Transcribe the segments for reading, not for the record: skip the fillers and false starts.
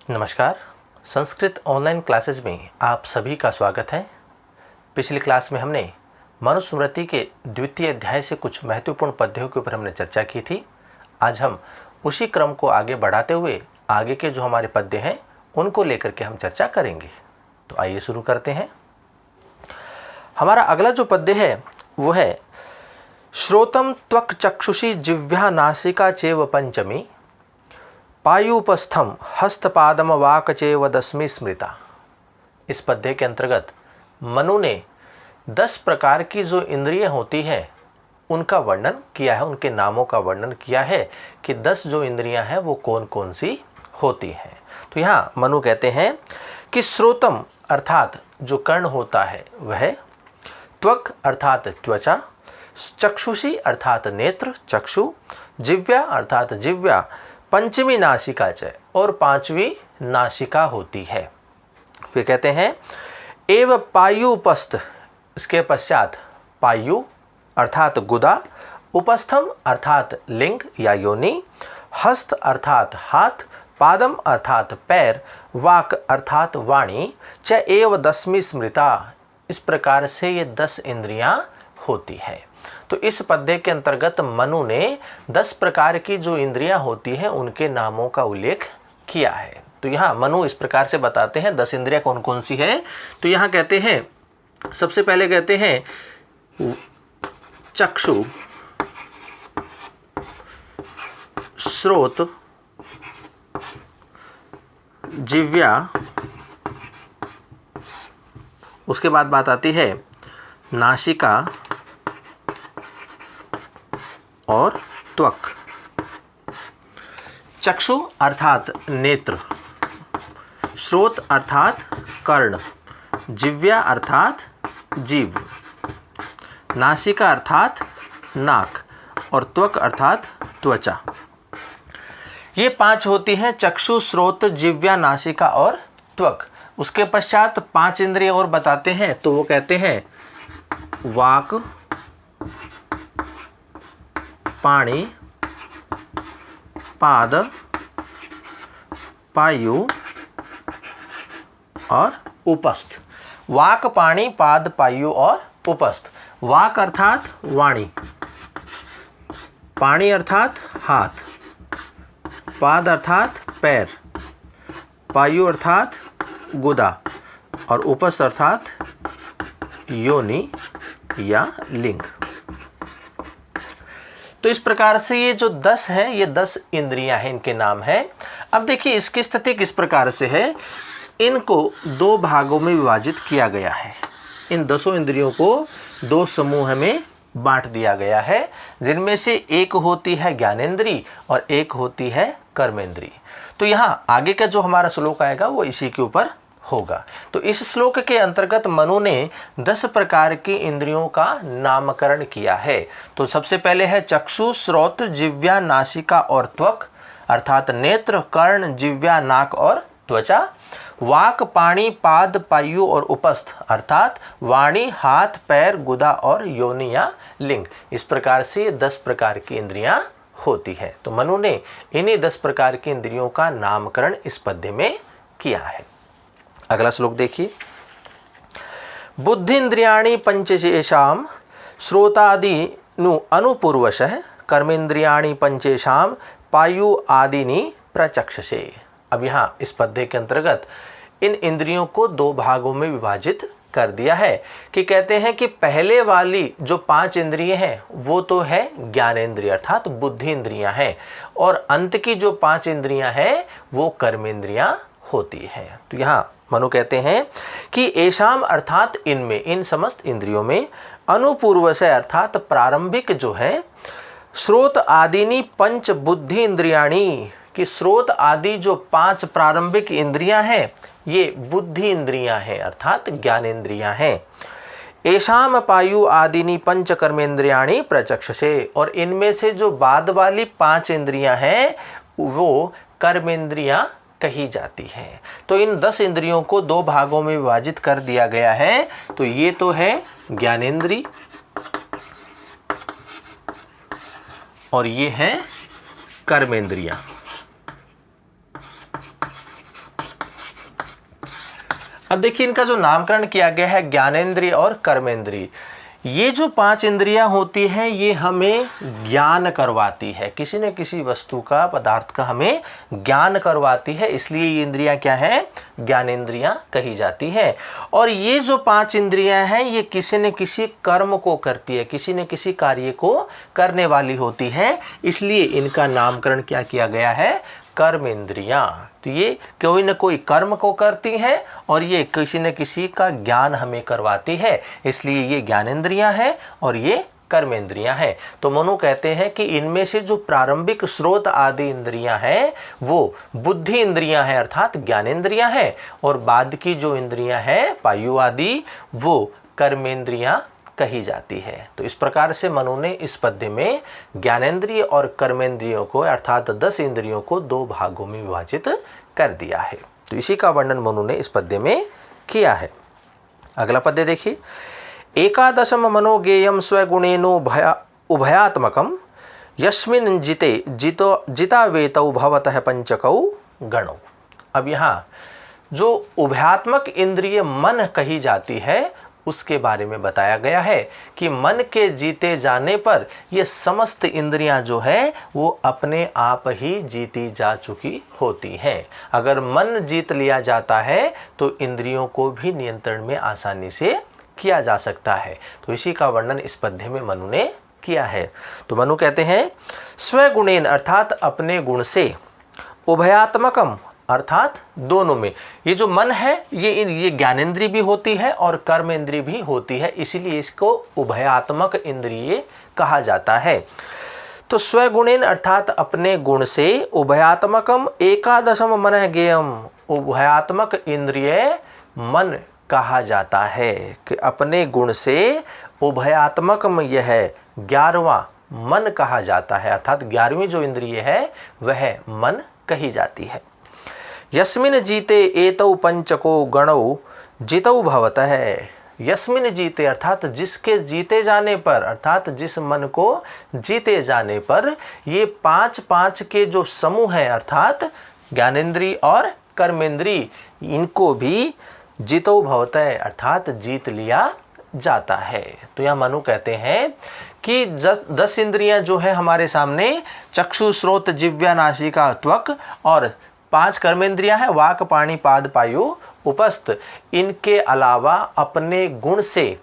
नमस्कार। Sanskrit online classes में आप सभी का स्वागत है। पिछली क्लास में हमने मनुस्मृति के द्वितीय अध्याय से कुछ महत्वपूर्ण पद्यों के ऊपर हमने चर्चा की थी। आज हम उसी क्रम को आगे बढ़ाते हुए आगे के जो हमारे पद्य हैं उनको लेकर के हम चर्चा करेंगे। तो आइए शुरू करते हैं। हमारा अगला जो पद्य है वो है श्रोतम त्वक चक्षुषी जिह्वा नासिका चेव पंचमी पायुपस्थम हस्तपादम वाक चेव दशमी स्मृता। इस पद्य के अंतर्गत मनु ने 10 प्रकार की जो इंद्रियां होती हैं उनका वर्णन किया है, उनके नामों का वर्णन किया है कि 10 जो इंद्रियां हैं वो कौन कौन सी होती हैं। तो यहाँ मनु कहते हैं कि श्रोतम अर्थात जो कर्ण होता है वह, त्वक अर्थात त्वचा, चक्षुषी अर्थात नेत्र चक्षु, जिह्वा अर्थात जिह्वा, पंचमी नासिका च और 5वीं नासिका होती है। फिर कहते हैं एव पायुपस्थ, इसके पश्चात पायु अर्थात गुदा, उपस्थम अर्थात लिंग या योनि, हस्त अर्थात हाथ, पादम अर्थात पैर, वाक अर्थात वाणी, च एव दशमी स्मृता। इस प्रकार से ये 10 इंद्रियां होती है। तो इस पद्य के अंतर्गत मनु ने 10 प्रकार की जो इंद्रियां होती हैं उनके नामों का उल्लेख किया है। तो यहाँ मनु इस प्रकार से बताते हैं 10 इंद्रियां कौन कौन सी है। तो यहाँ कहते हैं, सबसे पहले कहते हैं चक्षु, श्रोत, जिह्वा, उसके बाद बात आती है नासिका और त्वक। चक्षु अर्थात नेत्र, श्रोत अर्थात कर्ण, जिह्वा अर्थात जीभ, नासिका अर्थात नाक और त्वक अर्थात त्वचा। ये 5 होती हैं, चक्षु, श्रोत, जिह्वा, नासिका और त्वक। उसके पश्चात 5 इंद्रिय और बताते हैं। तो वो कहते हैं वाक, पाणी, पाद, पायु और उपस्थ। वाक, पाणी, पाद, पायु और उपस्थ। वाक अर्थात वाणी, पाणी अर्थात हाथ, पाद अर्थात पैर, पायु अर्थात गुदा और उपस्थ अर्थात योनि या लिंग। तो इस प्रकार से ये जो 10 है ये 10 इंद्रियां हैं, इनके नाम हैं। अब देखिए इसकी स्थिति किस प्रकार से है। इनको 2 भागों में विभाजित किया गया है। इन 10 इंद्रियों को 2 समूह में बांट दिया गया है, जिनमें से एक होती है ज्ञानेंद्री और एक होती है कर्मेंद्री। तो यहाँ आगे का जो हमारा श्लोक आएगा वो इसी के ऊपर होगा। तो इस श्लोक के अंतर्गत मनु ने 10 प्रकार की इंद्रियों का नामकरण किया है। तो सबसे पहले है चक्षु, श्रोत, जिह्वा, नासिका और त्वक अर्थात नेत्र, कर्ण, जिह्वा, नाक और त्वचा। वाक, पाणी, पाद, पायु और उपस्थ अर्थात वाणी, हाथ, पैर, गुदा और योनि या लिंग। इस प्रकार से 10 प्रकार की इंद्रियां होती है। तो मनु ने इन्हीं 10 प्रकार की इंद्रियों का नामकरण इस पद्य में किया है। अगला श्लोक देखिए। बुद्धिन्द्रियाणि पंचशेषाम श्रोतादि नु अनुपूर्वशः कर्मेन्द्रियाणि पंचेषाम पायु आदिनि प्रचक्षसे। अब यहाँ इस पद्य के अंतर्गत इन इंद्रियों को 2 भागों में विभाजित कर दिया है कि कहते हैं कि पहले वाली जो 5 इंद्रियां हैं वो तो है ज्ञानेंद्रिय अर्थात बुद्धि इंद्रियां हैं, और अंत की जो 5 इंद्रियां हैं वो कर्मेंद्रियां होती है। तो यहाँ मनु कहते हैं कि ऐशाम अर्थात इनमें, इन समस्त इंद्रियों में, अनुपूर्वशय अर्थात प्रारंभिक जो है, श्रोत आदिनी पंच बुद्धि इंद्रियाणी, कि श्रोत आदि जो 5 प्रारंभिक इंद्रियां हैं ये बुद्धि इंद्रियां हैं अर्थात ज्ञानेंद्रियां हैं। ऐशाम पायु आदिनी पंच कर्मेंद्रियाणी प्रचक्षसे, और इनमें से जो बाद वाली 5 इंद्रियां हैं वो कर्मेंद्रियां कही जाती है। तो इन 10 इंद्रियों को 2 भागों में विभाजित कर दिया गया है। तो ये तो है ज्ञानेंद्री और ये है कर्मेंद्रियां। अब देखिए इनका जो नामकरण किया गया है ज्ञानेंद्रिय और कर्मेंद्रिय, ये जो 5 इंद्रियां होती हैं ये हमें ज्ञान करवाती है, किसी न किसी वस्तु का, पदार्थ का हमें ज्ञान करवाती है, इसलिए ये इंद्रियां क्या है, ज्ञानेंद्रियां कही जाती है। और ये जो 5 इंद्रियां हैं ये किसी न किसी कर्म को करती है, किसी न किसी कार्य को करने वाली होती है, इसलिए इनका नामकरण क्या किया गया है, कर्म इंद्रियां। तो ये कोई न कोई कर्म को करती हैं और ये किसी न किसी का ज्ञान हमें करवाती है, इसलिए ये ज्ञानेंद्रियां हैं और ये कर्मेंद्रियां हैं। तो मनु कहते हैं कि इनमें से जो प्रारंभिक स्रोत आदि इंद्रियां हैं वो बुद्धि इंद्रियां हैं अर्थात ज्ञानेंद्रियां हैं, और बाद की जो इंद्रियां हैं पायु आदि वो कर्मेंद्रियां कही जाती है। तो इस प्रकार से मनु ने इस पद्य में ज्ञानेंद्रिय और कर्मेंद्रियों को अर्थात 10 इंद्रियों को 2 भागों में विभाजित कर दिया है। तो इसी का वर्णन मनु ने इस पद्य में किया है। अगला पद्य देखिए, एकादशम मनोज्ञेयम स्वगुणेनो उभयात्मकम यस्मिन् जिता वेतौ भवतः पंचकौ गणौ। अब यहाँ जो उभयात्मक इंद्रिय मन कही जाती है उसके बारे में बताया गया है कि मन के जीते जाने पर ये समस्त इंद्रियां जो है वो अपने आप ही जीती जा चुकी होती हैं। अगर मन जीत लिया जाता है तो इंद्रियों को भी नियंत्रण में आसानी से किया जा सकता है। तो इसी का वर्णन इस पद्य में मनु ने किया है। तो मनु कहते हैं स्वगुणेन अर्थात अपने गुण से, उभयात्मकम अर्थात दोनों में, ये जो मन है ये ज्ञानेंद्रिय भी होती है और कर्मेंद्रिय भी होती है, इसीलिए इसको उभयात्मक इंद्रिय कहा जाता है। तो स्वगुणेन अर्थात अपने गुण से, उभयात्मकम एकादशम मनः ज्ञेयम, उभयात्मक इंद्रिय मन कहा जाता है कि अपने गुण से उभयात्मक यह 11वां मन कहा जाता है, अर्थात 11वीं जो इंद्रिय है वह मन कही जाती है। यस्मिन जीते एतौ पंचको गणौ जितौ भवतः है। यस्मिन जीते अर्थात जिसके जीते जाने पर, अर्थात जिस मन को जीते जाने पर ये 5 के जो समूह है अर्थात ज्ञानेंद्रिय और कर्मेंद्रिय, इनको भी जितौ भवतः अर्थात जीत लिया जाता है। तो यह मनु कहते हैं कि 10 इंद्रियां जो है हमारे सामने, चक्षु श्रोत जिह्वा नासिका त्वक, और 5 कर्मेंद्रियां हैं वाक पाणी पाद पायु उपस्थ, इनके अलावा अपने गुण से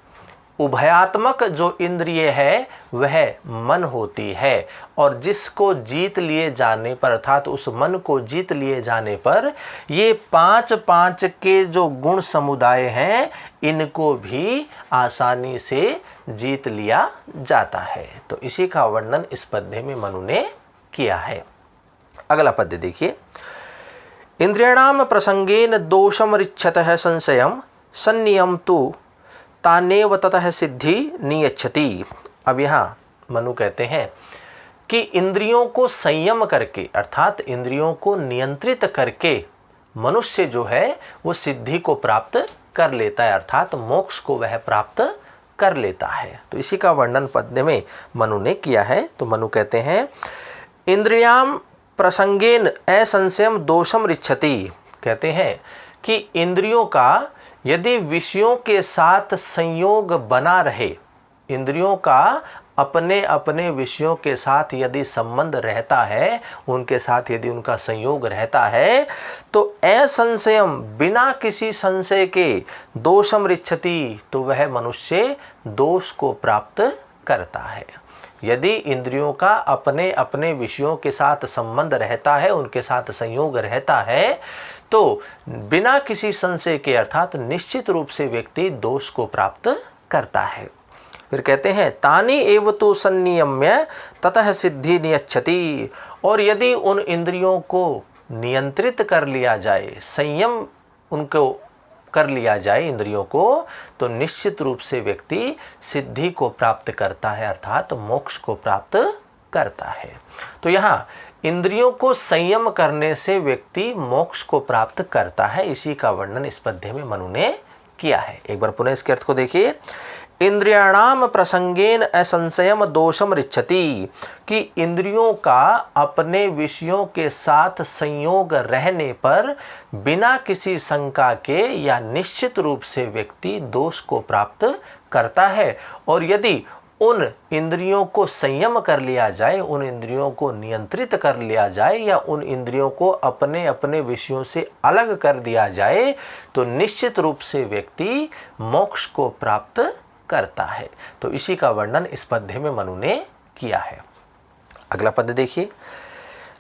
उभयात्मक जो इंद्रिय है वह मन होती है, और जिसको जीत लिए जाने पर अर्थात उस मन को जीत लिए जाने पर ये 5 के जो गुण समुदाय हैं इनको भी आसानी से जीत लिया जाता है। तो इसी का वर्णन इस पद्य में मनु ने किया है। अगला पद्य देखिए, इंद्रियाणाम प्रसंगेन दोषम रिच्छतः संशयम सन्नियम तु तानेव ततः सिद्धि नियच्छति। अब यहाँ मनु कहते हैं कि इंद्रियों को संयम करके अर्थात इंद्रियों को नियंत्रित करके मनुष्य जो है वो सिद्धि को प्राप्त कर लेता है, अर्थात मोक्ष को वह प्राप्त कर लेता है। तो इसी का वर्णन पद्य में मनु ने किया है। तो मनु कहते हैं इंद्रियाम प्रसंगेन असंशयम दोषम रिच्छति, कहते हैं कि इंद्रियों का यदि विषयों के साथ संयोग बना रहे, इंद्रियों का अपने अपने विषयों के साथ यदि संबंध रहता है, उनके साथ यदि उनका संयोग रहता है, तो असंशयम बिना किसी संशय के दोषम रिच्छति, तो वह मनुष्य दोष को प्राप्त करता है। यदि इंद्रियों का अपने अपने विषयों के साथ संबंध रहता है, उनके साथ संयोग रहता है, तो बिना किसी संशय के अर्थात निश्चित रूप से व्यक्ति दोष को प्राप्त करता है। फिर कहते हैं तानि एव तु संनियम्य ततः सिद्धि नियच्छति, और यदि उन इंद्रियों को नियंत्रित कर लिया जाए, संयम उनको कर लिया जाए इंद्रियों को, तो निश्चित रूप से व्यक्ति सिद्धि को प्राप्त करता है, अर्थात मोक्ष को प्राप्त करता है। तो यहाँ इंद्रियों को संयम करने से व्यक्ति मोक्ष को प्राप्त करता है, इसी का वर्णन इस पद्य में मनु ने किया है। एक बार पुनः इसके अर्थ को देखिए, इंद्रियाणाम प्रसंगेन असंशयम दोषम रिच्छति, कि इंद्रियों का अपने विषयों के साथ संयोग रहने पर बिना किसी शंका के या निश्चित रूप से व्यक्ति दोष को प्राप्त करता है। और यदि उन इंद्रियों को संयम कर लिया जाए, उन इंद्रियों को नियंत्रित कर लिया जाए, या उन इंद्रियों को अपने अपने विषयों से अलग कर दिया जाए, तो निश्चित रूप से व्यक्ति मोक्ष को प्राप्त करता है। तो इसी का वर्णन इस पद्य में मनु ने किया है। अगला पद्य देखिए।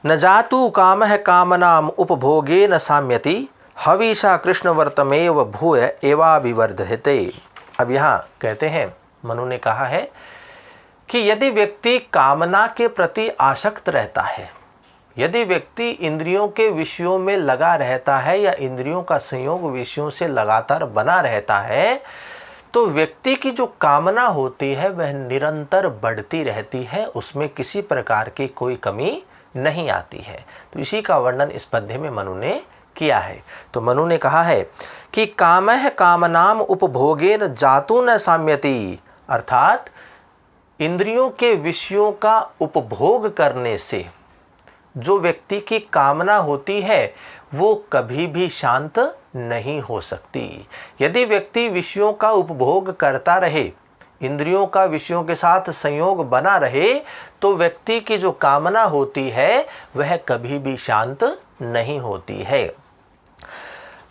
न जातु कामः कामनाम उपभोगे न साम्यति, हविषा कृष्णवर्तमेव भूय एवाभिवर्धते। अब यहाँ कहते हैं, मनु ने कहा है कि यदि व्यक्ति कामना के प्रति आसक्त रहता है, यदि व्यक्ति इंद्रियों के विषयों में लगा रहता है या इंद्रियों का संयोग विषयों से लगातार बना रहता है, तो व्यक्ति की जो कामना होती है वह निरंतर बढ़ती रहती है, उसमें किसी प्रकार की कोई कमी नहीं आती है। तो इसी का वर्णन इस पद्य में मनु ने किया है। तो मनु ने कहा है कि कामः कामनाम उपभोगेन जातु न साम्यति, अर्थात इंद्रियों के विषयों का उपभोग करने से जो व्यक्ति की कामना होती है वो कभी भी शांत नहीं हो सकती। यदि व्यक्ति विषयों का उपभोग करता रहे, इंद्रियों का विषयों के साथ संयोग बना रहे, तो व्यक्ति की जो कामना होती है वह कभी भी शांत नहीं होती है।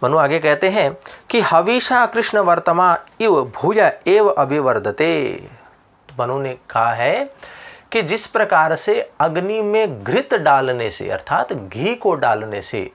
मनु आगे कहते हैं कि हविषा कृष्ण वर्तमा इव भूय एव अभिवर्धते। मनु ने कहा है कि जिस प्रकार से अग्नि में घृत डालने से, अर्थात घी को डालने से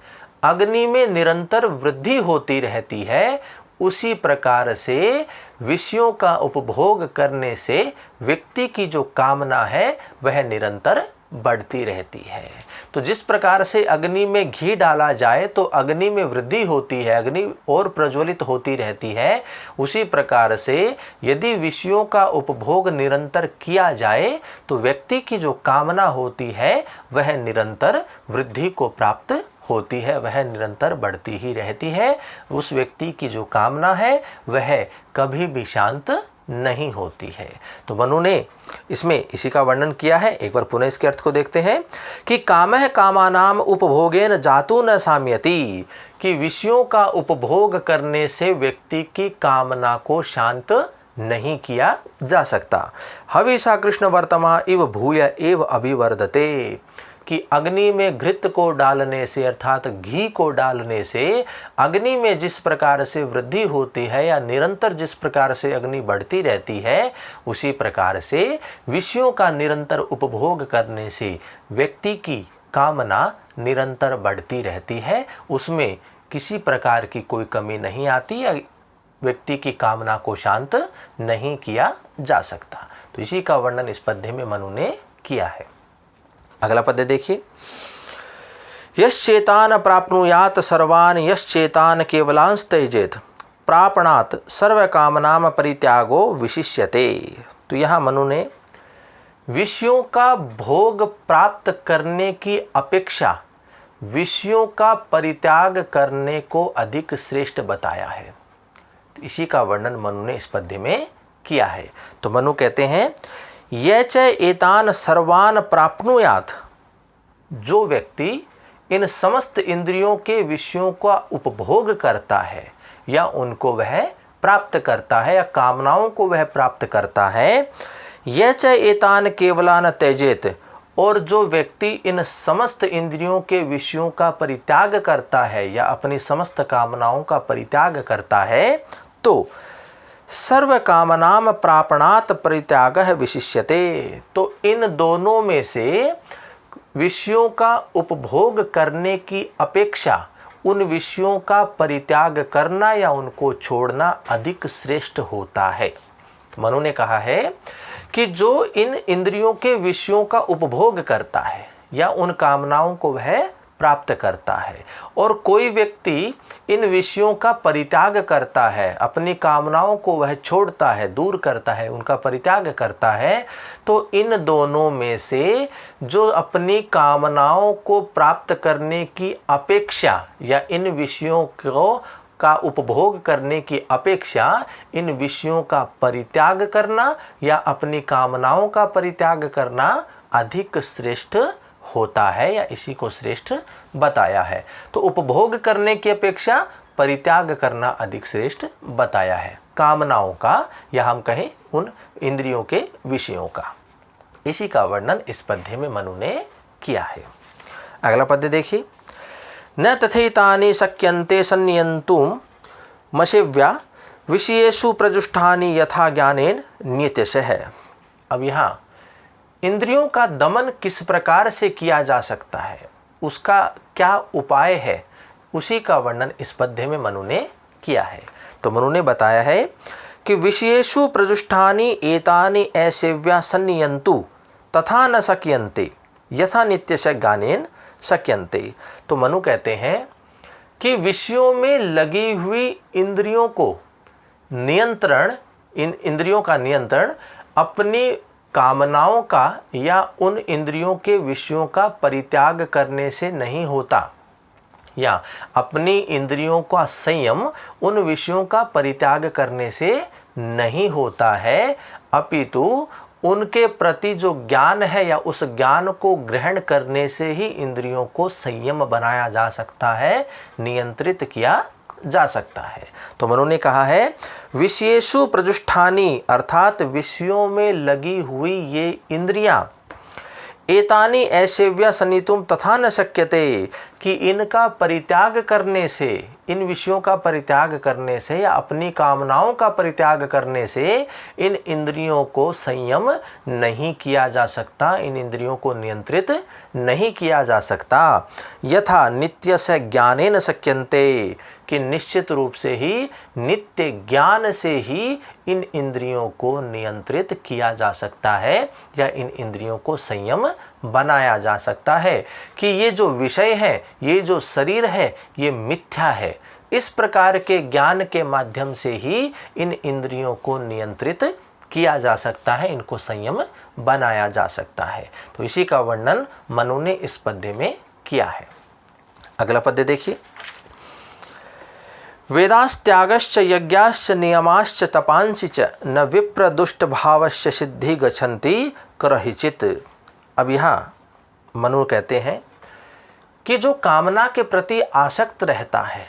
अग्नि में निरंतर वृद्धि होती रहती है, उसी प्रकार से विषयों का उपभोग करने से व्यक्ति की जो कामना है वह निरंतर बढ़ती रहती है। तो जिस प्रकार से अग्नि में घी डाला जाए तो अग्नि में वृद्धि होती है, अग्नि और प्रज्वलित होती रहती है, उसी प्रकार से यदि विषयों का उपभोग निरंतर किया जाए तो व्यक्ति की जो कामना होती है वह निरंतर वृद्धि को प्राप्त होती है, वह निरंतर बढ़ती ही रहती है। उस व्यक्ति की जो कामना है वह कभी भी शांत नहीं होती है। तो मनु ने इसमें इसी का वर्णन किया है। एक बार पुनः इसके अर्थ को देखते हैं कि कामः कामानाम उपभोगेन जातु न साम्यति, कि विषयों का उपभोग करने से व्यक्ति की कामना को शांत नहीं किया जा सकता। हविषा कृष्ण वर्तमा इव भूय एव अभिवर्धते, कि अग्नि में घृत को डालने से, अर्थात घी को डालने से अग्नि में जिस प्रकार से वृद्धि होती है या निरंतर जिस प्रकार से अग्नि बढ़ती रहती है, उसी प्रकार से विषयों का निरंतर उपभोग करने से व्यक्ति की कामना निरंतर बढ़ती रहती है, उसमें किसी प्रकार की कोई कमी नहीं आती या व्यक्ति की कामना को शांत नहीं किया जा सकता। तो इसी का वर्णन इस पद्य में मनु ने किया है। अगला पद्य देखिए। यश्चेतान प्राप्नुयात सर्वान यश्चेतान केवलांश त्यजेत प्रापणात सर्व कामनाम परित्यागो विशिष्यते। तो यहाँ मनु ने विषयों का भोग प्राप्त करने की अपेक्षा विषयों का परित्याग करने को अधिक श्रेष्ठ बताया है। तो इसी का वर्णन मनु ने इस पद्य में किया है। तो मनु कहते हैं ये च एतान सर्वान प्राप्नुयात, जो व्यक्ति इन समस्त इंद्रियों के विषयों का उपभोग करता है या उनको वह प्राप्त करता है या कामनाओं को वह प्राप्त करता है, ये च एतान केवलान त्यजेत, और जो व्यक्ति इन समस्त इंद्रियों के विषयों का परित्याग करता है या अपनी समस्त कामनाओं का परित्याग करता है, तो सर्व कामनाम प्रापणात परित्यागः विशिष्यते। तो इन दोनों में से विषयों का उपभोग करने की अपेक्षा उन विषयों का परित्याग करना या उनको छोड़ना अधिक श्रेष्ठ होता है। तो मनु ने कहा है कि जो इन इंद्रियों के विषयों का उपभोग करता है या उन कामनाओं को वह प्राप्त करता है, और कोई व्यक्ति इन विषयों का परित्याग करता है, अपनी कामनाओं को वह छोड़ता है, दूर करता है, उनका परित्याग करता है, तो इन दोनों में से जो अपनी कामनाओं को प्राप्त करने की अपेक्षा या इन विषयों को का उपभोग करने की अपेक्षा इन विषयों का परित्याग करना या अपनी कामनाओं का परित्याग करना अधिक श्रेष्ठ होता है या इसी को श्रेष्ठ बताया है। तो उपभोग करने की अपेक्षा परित्याग करना अधिक श्रेष्ठ बताया है, कामनाओं का या हम कहें उन इंद्रियों के विषयों का। इसी का वर्णन इस पद्य में मनु ने किया है। अगला पद्य देखिए। न तथैतानि शक्यन्ते संनियन्तुं मशेव्या विषयेषु प्रजुष्टानि यथा ज्ञानेन नित्यशः। अब यहाँ इंद्रियों का दमन किस प्रकार से किया जा सकता है, उसका क्या उपाय है, उसी का वर्णन इस पद्य में मनु ने किया है। तो मनु ने बताया है कि विषयेषु प्रजुष्टानि एतानि असेव्या संनियन्तु तथा न शक्यन्ते यथा नित्यश ज्ञानेन शक्यन्ते। तो मनु कहते हैं कि विषयों में लगी हुई इंद्रियों को नियंत्रण, इन इंद्रियों का नियंत्रण अपनी कामनाओं का या उन इंद्रियों के विषयों का परित्याग करने से नहीं होता, या अपनी इंद्रियों का संयम उन विषयों का परित्याग करने से नहीं होता है, अपितु उनके प्रति जो ज्ञान है या उस ज्ञान को ग्रहण करने से ही इंद्रियों को संयम बनाया जा सकता है, नियंत्रित किया जा सकता है। तो मनु ने कहा है विषयेषु प्रजुष्ठानि, अर्थात विषयों में लगी हुई ये इंद्रियां, एतानि असेव्या सनितुम तथा न शक्यते, कि इनका परित्याग करने से, इन विषयों का परित्याग करने से या अपनी कामनाओं का परित्याग करने से इन इंद्रियों को संयम नहीं किया जा सकता, इन इंद्रियों को नियंत्रित नहीं किया जा सकता। यथा नित्य से ज्ञानेन शक्यन्ते, कि निश्चित रूप से ही नित्य ज्ञान से ही इन इंद्रियों को नियंत्रित किया जा सकता है या इन इंद्रियों को संयम बनाया जा सकता है, कि ये जो विषय है, ये जो शरीर है, ये मिथ्या है। इस प्रकार के ज्ञान के माध्यम से ही इन इंद्रियों को नियंत्रित किया जा सकता है, इनको संयम बनाया जा सकता है। तो इसी का वर्णन मनु ने इस पद्य में किया है। अगला पद्य देखिए। वेदास्त्यागश्च यज्ञाश्च नियमाश्च तपांसि च न विप्र दुष्ट भावश्च सिद्धि गच्छन्ति करहिचित। अब यहाँ मनु कहते हैं कि जो कामना के प्रति आसक्त रहता है,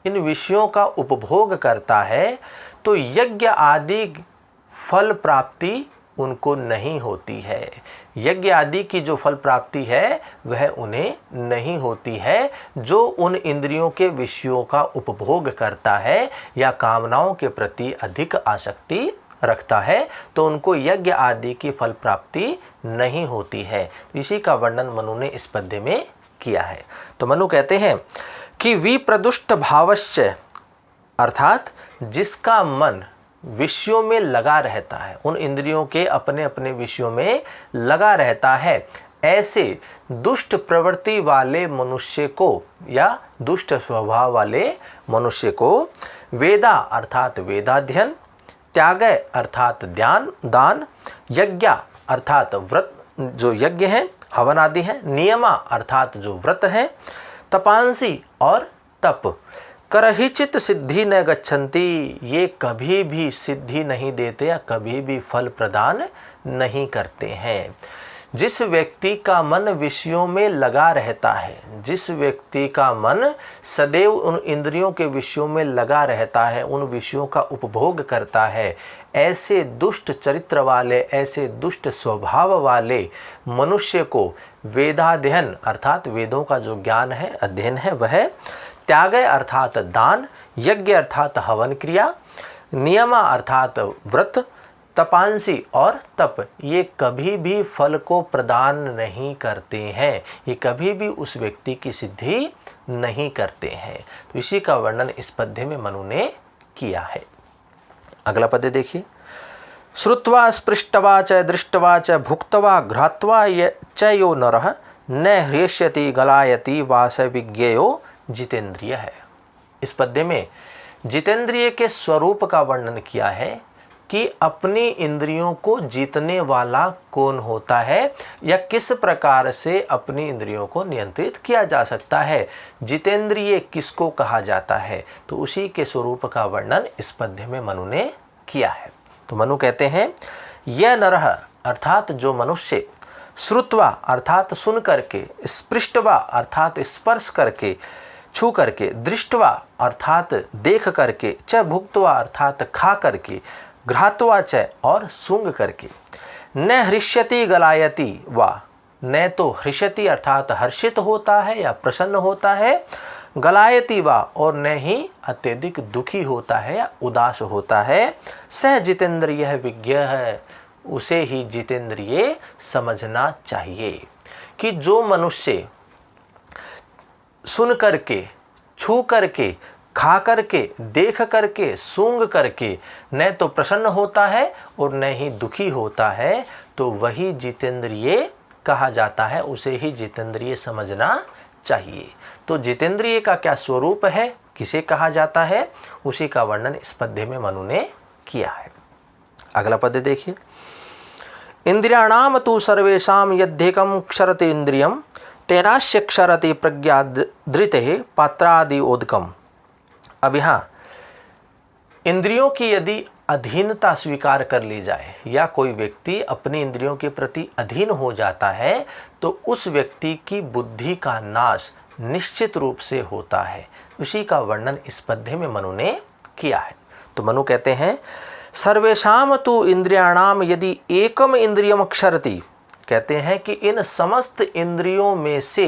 इन विषयों का उपभोग करता है, तो यज्ञ आदि फल प्राप्ति उनको नहीं होती है। यज्ञ आदि की जो फल प्राप्ति है वह उन्हें नहीं होती है। जो उन इंद्रियों के विषयों का उपभोग करता है या कामनाओं के प्रति अधिक आसक्ति रखता है, तो उनको यज्ञ आदि की फल प्राप्ति नहीं होती है। इसी का वर्णन मनु ने इस पद्य में किया है। तो मनु कहते हैं कि विप्रदुष्ट भावश्च, अर्थात जिसका मन विषयों में लगा रहता है, उन इंद्रियों के अपने अपने विषयों में लगा रहता है, ऐसे दुष्ट प्रवृत्ति वाले मनुष्य को या दुष्ट स्वभाव वाले मनुष्य को वेदा अर्थात वेदाध्ययन, त्याग अर्थात ध्यान दान, यज्ञ अर्थात व्रत जो यज्ञ है, हवन आदि है, नियमा अर्थात जो व्रत है, तपांसी और तप, करहिचित सिद्धि न गच्छन्ति, ये कभी भी सिद्धि नहीं देते या कभी भी फल प्रदान नहीं करते हैं। जिस व्यक्ति का मन विषयों में लगा रहता है, जिस व्यक्ति का मन सदैव उन इंद्रियों के विषयों में लगा रहता है, उन विषयों का उपभोग करता है, ऐसे दुष्ट चरित्र वाले, ऐसे दुष्ट स्वभाव वाले मनुष्य को वेदाध्ययन अर्थात वेदों का जो ज्ञान है, अध्ययन है, वह त्याग अर्थात दान, यज्ञ अर्थात हवन क्रिया, नियमा अर्थात व्रत, तपांसी और तप, ये कभी भी फल को प्रदान नहीं करते हैं, ये कभी भी उस व्यक्ति की सिद्धि नहीं करते हैं। तो इसी का वर्णन इस पद्य में मनु ने किया है। अगला पद्य देखिए। श्रुत्वा स्पृष्टवा च दृष्टवा च भुक्त्वा घ्रात्वा च यो नरः न ह्रिष्यति गलायति वास विज्ञेयो जितेंद्रिय है। इस पद्य में जितेंद्रिय के स्वरूप का वर्णन किया है कि अपनी इंद्रियों को जीतने वाला कौन होता है या किस प्रकार से अपनी इंद्रियों को नियंत्रित किया जा सकता है, जितेंद्रिय किसको कहा जाता है, तो उसी के स्वरूप का वर्णन इस पद्य में मनु ने किया है। तो मनु कहते हैं, यह नरः अर्थात जो मनुष्य, श्रुत्वा अर्थात सुन करके, स्पृष्टवा अर्थात स्पर्श करके, छू करके, दृष्टवा अर्थात देख करके, च भुक्त्वा अर्थात खा करके, घ्रात्वा च और सूंघ करके, न हृष्यति गलायति वा, न तो हृष्यति अर्थात हर्षित होता है या प्रसन्न होता है, गलायति वा और न ही अत्यधिक दुखी होता है या उदास होता है, सह जितेंद्रिय विज्ञ है, उसे ही जितेंद्रिय समझना चाहिए। कि जो मनुष्य सुन करके, छू करके, खा करके, देख करके, सूंघ करके न तो प्रसन्न होता है और न ही दुखी होता है, तो वही जितेंद्रिय कहा जाता है, उसे ही जितेंद्रिय समझना चाहिए। तो जितेंद्रिय का क्या स्वरूप है, किसे कहा जाता है, उसी का वर्णन इस पद्य में मनु ने किया है। अगला पद्य देखिए, इंद्रियाणाम तु सर्वेषां यद्येकं क्षरति इंद्रियं तेनास्य क्षरति प्रज्ञा धृते पात्रादि ओदकम। अब यहाँ इंद्रियों की यदि अधीनता स्वीकार कर ली जाए या कोई व्यक्ति अपनी इंद्रियों के प्रति अधीन हो जाता है, तो उस व्यक्ति की बुद्धि का नाश निश्चित रूप से होता है। उसी का वर्णन इस पद्य में मनु ने किया है। तो मनु कहते हैं, सर्वेषाम तु इंद्रियाणाम यदि एकम इंद्रियम क्षरति, कहते हैं कि इन समस्त इंद्रियों में से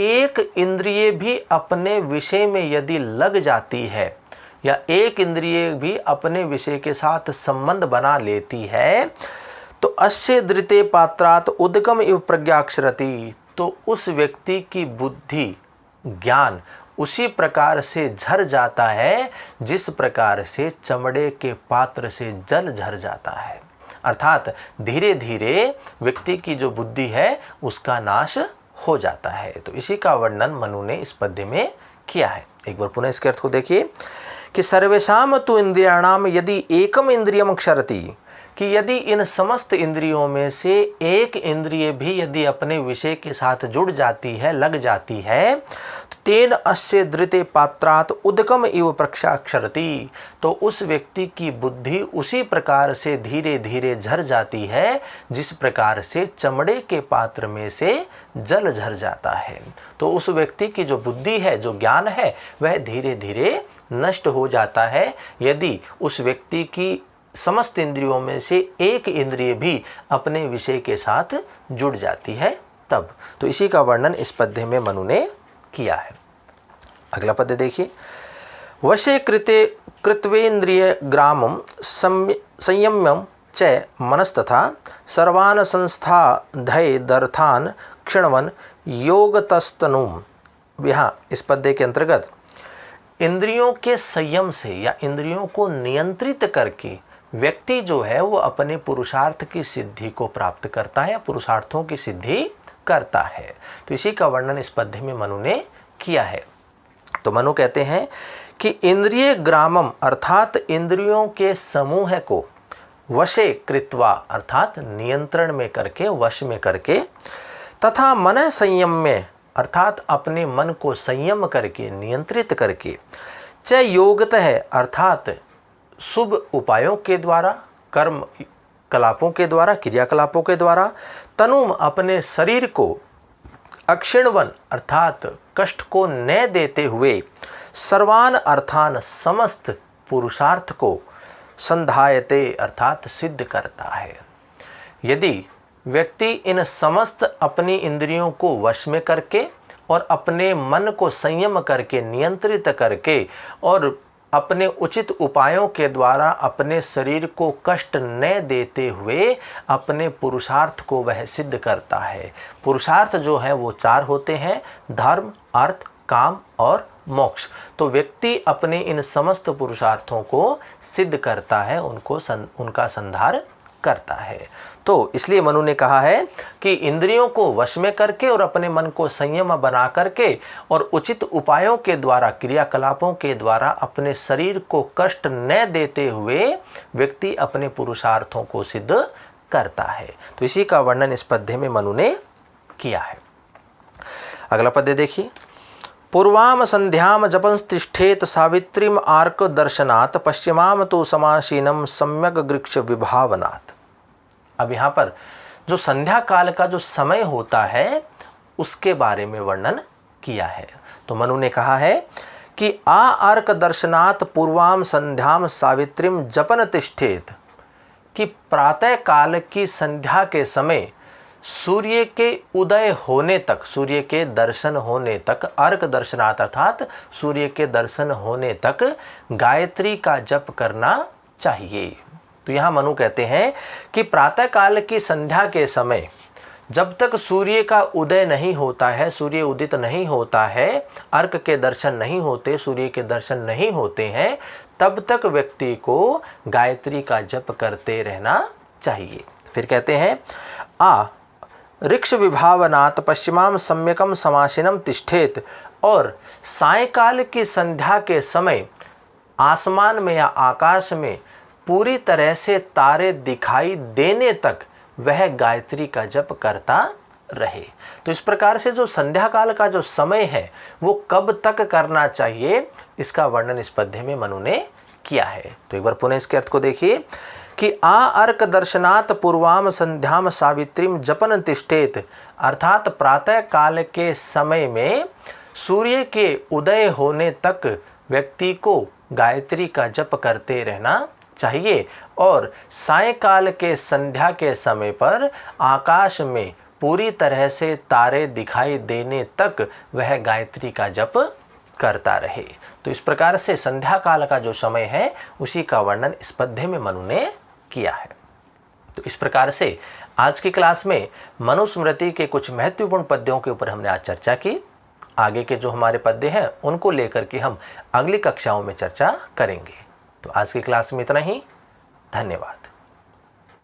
एक इंद्रिय भी अपने विषय में यदि लग जाती है या एक इंद्रिय भी अपने विषय के साथ संबंध बना लेती है, तो अस्य धृते पात्रात उदकम इव प्रज्ञाक्षरति, तो उस व्यक्ति की बुद्धि ज्ञान उसी प्रकार से झर जाता है जिस प्रकार से चमड़े के पात्र से जल झर जाता है। अर्थात धीरे धीरे व्यक्ति की जो बुद्धि है उसका नाश हो जाता है। तो इसी का वर्णन मनु ने इस पद्य में किया है। एक बार पुनः इसके अर्थ को देखिए कि सर्वेषाम तु इंद्रियाणाम यदि एकम इंद्रियम क्षरति, कि यदि इन समस्त इंद्रियों में से एक इंद्रिय भी यदि अपने विषय के साथ जुड़ जाती है, लग जाती है, तेन अस्य धृते पात्रात उदकम इव प्रक्षाक्षरति, तो उस व्यक्ति की बुद्धि उसी प्रकार से धीरे धीरे झर जाती है जिस प्रकार से चमड़े के पात्र में से जल झर जाता है। तो उस व्यक्ति की जो बुद्धि है, जो ज्ञान है, वह धीरे धीरे नष्ट हो जाता है यदि उस व्यक्ति की समस्त इंद्रियों में से एक इंद्रिय भी अपने विषय के साथ जुड़ जाती है तब। तो इसी का वर्णन इस पद्य में मनु ने किया है। अगला पद्य देखिए, वशे कृते कृत्वेन्द्रिय ग्रामं संयम्यं च मनस्तथा सर्वान् संस्थाधय दर्थान् क्षिण्वन् योगतस्तनुम। यहाँ इस पद्य के अंतर्गत इंद्रियों के संयम से या इंद्रियों को नियंत्रित करके व्यक्ति जो है वो अपने पुरुषार्थ की सिद्धि को प्राप्त करता है, पुरुषार्थों की सिद्धि करता है। तो इसी का वर्णन इस पद्य में मनु ने किया है। तो मनु कहते हैं कि इंद्रिय ग्रामम अर्थात इंद्रियों के समूह को वशे कृत्वा अर्थात नियंत्रण में करके, वश में करके, तथा मन संयम में अर्थात अपने मन को संयम करके, नियंत्रित करके, च योगतः अर्थात शुभ उपायों के द्वारा, कर्म कलापों के द्वारा, क्रियाकलापों के द्वारा, तनुम अपने शरीर को, अक्षिण्वन अर्थात कष्ट को न देते हुए, सर्वान अर्थान समस्त पुरुषार्थ को, संधायते अर्थात सिद्ध करता है। यदि व्यक्ति इन समस्त अपनी इंद्रियों को वश में करके और अपने मन को संयम करके, नियंत्रित करके और अपने उचित उपायों के द्वारा अपने शरीर को कष्ट न देते हुए अपने पुरुषार्थ को वह सिद्ध करता है। पुरुषार्थ जो है वो चार होते हैं, धर्म, अर्थ, काम और मोक्ष। तो व्यक्ति अपने इन समस्त पुरुषार्थों को सिद्ध करता है, उनका संधार करता है। तो इसलिए मनु ने कहा है कि इंद्रियों को वश में करके और अपने मन को संयम बना करके और उचित उपायों के द्वारा, क्रियाकलापों के द्वारा अपने शरीर को कष्ट न देते हुए व्यक्ति अपने पुरुषार्थों को सिद्ध करता है। तो इसी का वर्णन इस पद्य में मनु ने किया है। अगला पद्य देखिए। पूर्वाम संध्याम जपंस्तिष्ठेत सावित्रीम आर्क दर्शनात् पश्चिमाम तो समासीनम सम्यक गृक्ष विभावनात्। अब यहाँ पर जो संध्या काल का जो समय होता है उसके बारे में वर्णन किया है। तो मनु ने कहा है कि आ अर्क दर्शनात् पूर्वाम संध्याम सावित्रीम जपन तिष्ठेत, कि प्रातः काल की संध्या के समय सूर्य के उदय होने तक, सूर्य के दर्शन होने तक, अर्क दर्शनात् अर्थात सूर्य के दर्शन होने तक गायत्री का जप करना चाहिए। तो यहाँ मनु कहते हैं कि प्रातः काल की संध्या के समय जब तक सूर्य का उदय नहीं होता है, सूर्य उदित नहीं होता है, अर्क के दर्शन नहीं होते, सूर्य के दर्शन नहीं होते हैं, तब तक व्यक्ति को गायत्री का जप करते रहना चाहिए। फिर कहते हैं आ ऋक्ष विभावनात् पश्चिमाम सम्यकम समासीनम तिष्ठेत, और सायंकाल की संध्या के समय आसमान में या आकाश में पूरी तरह से तारे दिखाई देने तक वह गायत्री का जप करता रहे। तो इस प्रकार से जो संध्या काल का जो समय है वो कब तक करना चाहिए, इसका वर्णन इस पद्य में मनु ने किया है। तो एक बार पुनः इसके अर्थ को देखिए कि आ अर्क दर्शनात् पूर्वाम संध्याम सावित्रीम जपन तिष्ठेत, अर्थात प्रातः काल के समय में सूर्य के उदय होने तक व्यक्ति को गायत्री का जप करते रहना चाहिए, और सायंकाल के संध्या के समय पर आकाश में पूरी तरह से तारे दिखाई देने तक वह गायत्री का जप करता रहे। तो इस प्रकार से संध्या काल का जो समय है उसी का वर्णन इस पद्य में मनु ने किया है। तो इस प्रकार से आज की क्लास में मनुस्मृति के कुछ महत्वपूर्ण पद्यों के ऊपर हमने आज चर्चा की। आगे के जो हमारे पद्य हैं उनको लेकर के हम अगली कक्षाओं में चर्चा करेंगे। तो आज की क्लास में इतना ही। धन्यवाद।